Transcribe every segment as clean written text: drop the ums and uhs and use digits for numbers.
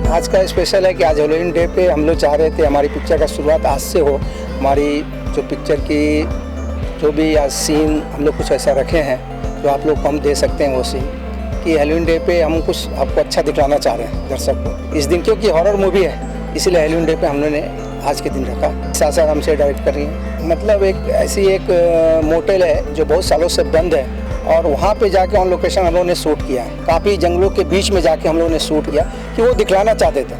आज का स्पेशल है कि आज हैलोवीन डे पे हम लोग चाह रहे थे हमारी पिक्चर का शुरुआत आज से हो। हमारी जो पिक्चर की जो भी आज सीन हम लोग कुछ ऐसा रखे हैं जो आप लोग को हम दे सकते हैं वो सीन कि हैलोवीन डे पे हम कुछ आपको अच्छा दिखलाना चाह रहे हैं दर्शक को इस दिन, क्योंकि हॉरर मूवी है इसीलिए हैलोवीन डे पे हम लोगों ने आज के दिन रखा। सासा हमसे डायरेक्ट कर रही है, मतलब एक ऐसी एक मोटेल है जो बहुत सालों से बंद है और वहाँ पे जाके ऑन लोकेशन हम लोगों ने शूट किया है। काफ़ी जंगलों के बीच में जाके हम लोगों ने शूट किया कि वो दिखलाना चाहते थे,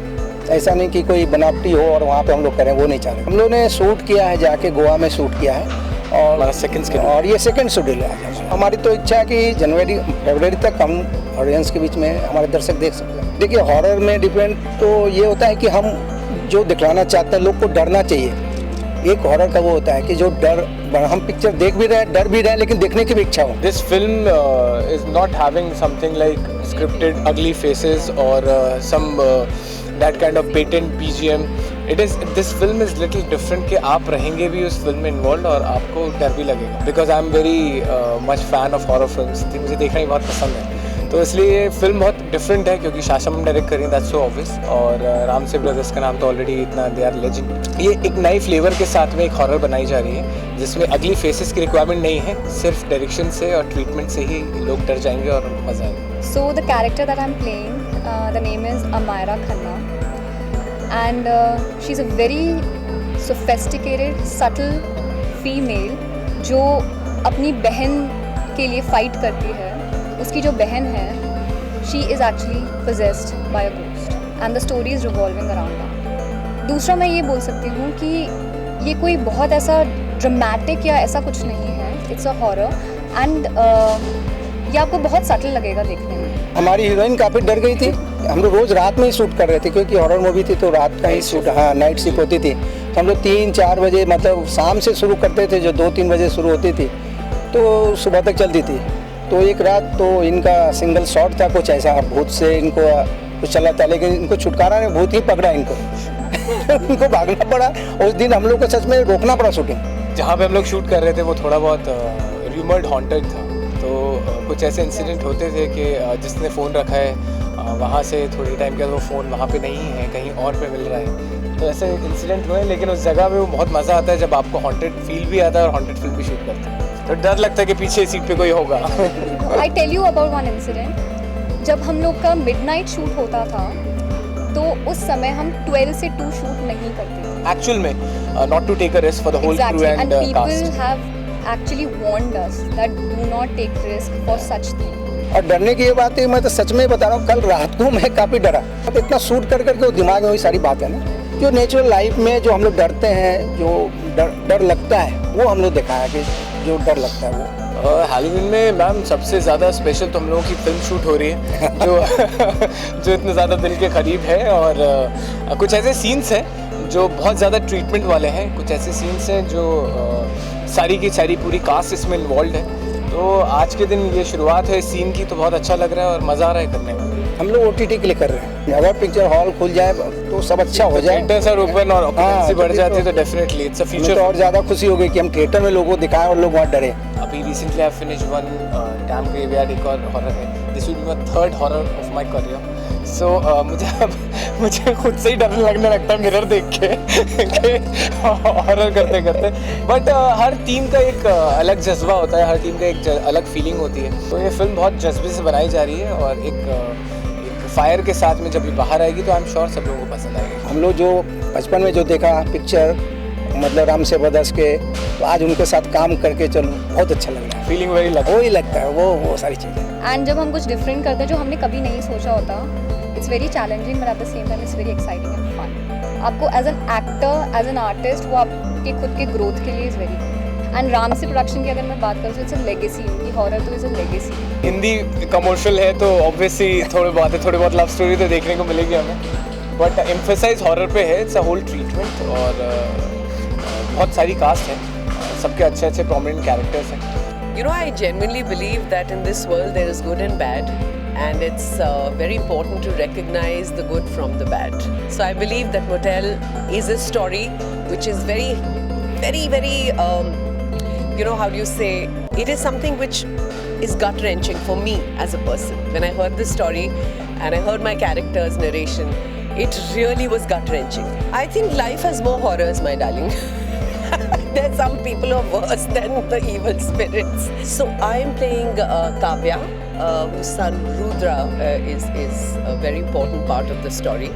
ऐसा नहीं कि कोई बनावटी हो और वहाँ पे हम लोग करें, वो नहीं चाह रहे। हम लोगों ने शूट किया है जाके गोवा में शूट किया है और ये सेकंड शेड्यूल है। हमारी तो इच्छा है कि जनवरी फरवरी तक हम ऑडियंस के बीच में हमारे दर्शक देख सकते हैं। देखिए हॉरर में डिपेंड तो ये होता है कि हम जो दिखलाना चाहते हैं लोग को डरना चाहिए। एक हॉरर का वो होता है कि जो डर, हम पिक्चर देख भी रहे हैं, डर भी रहे हैं, लेकिन देखने की भी इच्छा हो। This film is not having something like scripted ugly faces और some that kind of patent BGM. This film is little different कि आप रहेंगे भी उस फिल्म में इन्वॉल्व और आपको डर भी लगेगा, because I am very much fan of horror films, मुझे देखना ही बहुत पसंद है। तो इसलिए ये फिल्म बहुत डिफरेंट है क्योंकि शाशा मैम डायरेक्ट करें, दैट्स सो ऑब्वियस। और राम से ब्रदर्स का नाम तो ऑलरेडी इतना, दे आर लेजेंड। ये एक नई फ्लेवर के साथ में एक हॉरर बनाई जा रही है जिसमें अगली फेसेस की रिक्वायरमेंट नहीं है, सिर्फ डायरेक्शन से और ट्रीटमेंट से ही लोग डर जाएंगे और मजा आएगा। So the character that I am playing, the name is Amaira Khanna and she is a very sophisticated subtle female जो अपनी बहन के लिए फाइट करती है। उसकी जो बहन है she is actually possessed by a ghost and the story is revolving around that. दूसरा मैं ये बोल सकती हूँ कि ये कोई बहुत ऐसा ड्रामेटिक या ऐसा कुछ नहीं है, इट्स अ हॉरर एंड ये आपको बहुत सटल लगेगा देखने में। हमारी हीरोइन काफ़ी डर गई थी। हम लोग रोज़ रात में ही शूट कर रहे थे क्योंकि हॉरर मूवी थी तो रात का ही शूट, हाँ नाइट शिफ्ट होती थी। तो हम लोग 3-4 बजे मतलब शाम से शुरू करते थे, जो 2-3 बजे शुरू होती थी तो सुबह तक चलती थी। तो एक रात तो इनका सिंगल शॉट था, कुछ ऐसा भूत से इनको कुछ चला था, लेकिन इनको छुटकारा नहीं, भूत ही पकड़ा इनको उनको भागना पड़ा। उस दिन हम लोग को सच में रोकना पड़ा शूटिंग। जहाँ पे हम लोग शूट कर रहे थे वो थोड़ा बहुत रूमर्ड हॉन्टेड था, तो कुछ ऐसे इंसिडेंट होते थे कि जिसने फ़ोन रखा है वहाँ से थोड़ी टाइम के बाद वो फ़ोन वहाँ पे नहीं है, कहीं और पे मिल रहा है। तो ऐसे इंसिडेंट हुए, लेकिन उस जगह पे वो बहुत मज़ा आता है जब आपको हॉन्टेड फील भी आता है और हॉन्टेड फिल्म भी शूट करते हैं, तो डर लगता है कि पीछे सीट पे कोई होगा। I tell you about one incident. जब हम लोग का मिडनाइट शूट होता था तो उस समय हम 12 से 2 शूट नहीं करते थे एक्चुअल में, not to take a risk for the whole crew and people have actually warned us that do not take risk for such thing. और डरने की ये बात है, मैं तो सच में बता रहा हूँ, कल रात को मैं काफ़ी डरा। तो इतना शूट कर करके वो दिमाग में वही सारी बात है ना, जो नेचुरल लाइफ में जो हम लोग डरते हैं, जो डर लगता है वो हम लोग दिखाया कि जो डर लगता है वो। हैलोवीन में मैम सबसे ज़्यादा स्पेशल तो हम लोगों की फिल्म शूट हो रही है जो इतने ज़्यादा दिल के करीब है। और कुछ ऐसे सीन्स हैं जो बहुत ज़्यादा ट्रीटमेंट वाले हैं, कुछ ऐसे सीन्स हैं जो सारी की सारी पूरी कास्ट इसमें इन्वॉल्व है। तो आज के दिन ये शुरुआत है इस सीन की, तो बहुत अच्छा लग रहा है और मज़ा आ रहा है करने में। हम लोग OTT के लिए कर रहे हैं, अगर पिक्चर हॉल खुल जाए तो सब अच्छा हो जाए, थिएटर्स आर ओपन और ऑक्यूपेंसी बढ़ जाती है तो डेफिनेटली इट्स अ फ्यूचर। तो और ज़्यादा खुशी होगी कि हम थिएटर में लोगों को दिखाएं और लोग वहाँ डरे। अभी recently I finish one dam graveyard, एक और हॉरर है। This will be my third horror of my career. So मुझे खुद से ही डर लगने लगता है मिरर देख के हॉरर करते करते। बट हर टीम का एक अलग जज्बा होता है, हर टीम का एक अलग फीलिंग होती है। तो ये फिल्म बहुत जज्बे से बनाई जा रही है और एक फायर के साथ में जब ये बाहर आएगी तो आई एम श्योर सब लोगों को पसंद आएगी। हम लोग जो बचपन में जो देखा पिक्चर, मतलब राम से ब्रदर्स के, तो आज उनके साथ काम करके चलो बहुत अच्छा लग रहा है, फीलिंग वेरी वही लगता है वो सारी चीज़ें। एंड जब हम कुछ डिफरेंट करते हैं जो हमने कभी नहीं सोचा होता, it's very challenging but at the same time it's very exciting and fun. आपको as an actor, as an artist, वो आपके खुद के ग्रोथ के लिए is very good. And Ramsay production की अगर मैं बात करूँ तो इट्स अ लेगेसी, उनकी हॉरर तो is a legacy. Hindi commercial है तो ऑब्वियसली थोड़ी बहुत लव स्टोरी तो देखने को मिलेगी हमें, बट एम्फेसाइज हॉरर पे है। इट्स अ होल ट्रीटमेंट और बहुत सारी कास्ट है, सबके अच्छे अच्छे प्रोमिनेंट कैरेक्टर्स हैं। You know, I genuinely believe that in this world there is good and bad, and it's very important to recognize the good from the bad. So I believe that Motel is a story which is very, you know, how do you say, it is something which is gut-wrenching for me as a person. When I heard this story and I heard my character's narration, It really was gut-wrenching. I think life has more horrors, my darling. There's some people who are worse than the evil spirits. So I'm playing Kavya, whose son Rudra is a very important part of the story.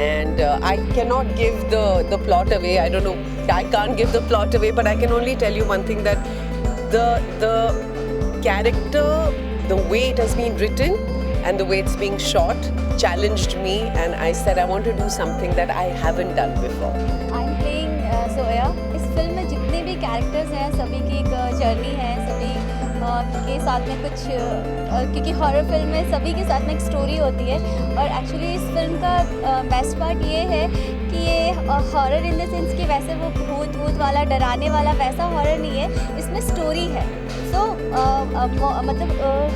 And I cannot give the plot away. I don't know. I can't give the plot away, but I can only tell you one thing, that the character, the way it has been written and the way it's being shot challenged me, and I said I want to do something that I haven't done before. I'm playing Zoya. इस film में जितने भी characters हैं सभी की एक journey है, सभी के साथ में कुछ क्योंकि हॉरर फिल्म में सभी के साथ में एक स्टोरी होती है, और एक्चुअली इस फिल्म का बेस्ट पार्ट ये है कि ये हॉरर इन द सेंस कि वैसे वो भूत वाला डराने वाला वैसा हॉरर नहीं है, इसमें स्टोरी है। तो मतलब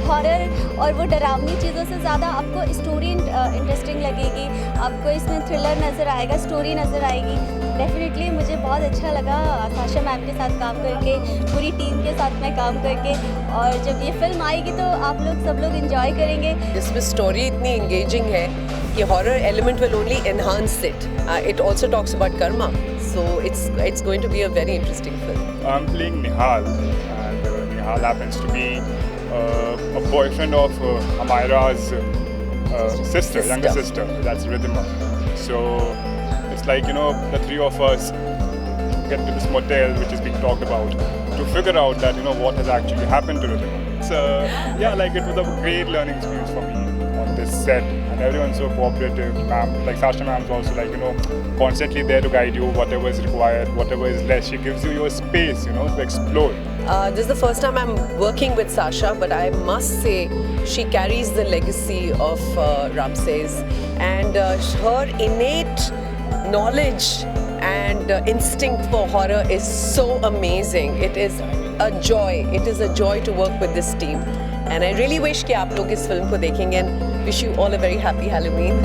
हॉरर और वो डरावनी चीज़ों से ज़्यादा आपको स्टोरी इंटरेस्टिंग लगेगी, आपको इसमें थ्रिलर नज़र आएगा, स्टोरी नज़र आएगी। डेफिनेटली मुझे बहुत अच्छा लगा साशा मैम के साथ काम करके, पूरी टीम के साथ में काम करके, और जब ये फिल्म आएगी तो आप लोग सब लोग एंजॉय करेंगे। इसमें स्टोरी इतनी एंगेजिंग है कि horror element will only enhance it. It also talks about karma, so it's going to be a very interesting film. I'm playing Nihal, and Nihal happens to be a boyfriend of Amira's sister, younger sister. That's Ridhima. So it's like, you know, the three of us get to this motel which is being talked about to figure out that, you know, what has actually happened to Ridhima. So yeah, like it was a great learning experience for me on this set, and everyone's so cooperative. Ma'am, like Sasha ma'am's also like, you know, constantly there to guide you, whatever is required, whatever is less. She gives you your space, you know, to explore. This is the first time I'm working with Sasha, but I must say she carries the legacy of Ramses, and her innate knowledge and instinct for horror is so amazing. It is a joy. It is a joy to work with this team, and I really wish कि आप लोग इस film को देखेंगे, and wish you all a very happy Halloween.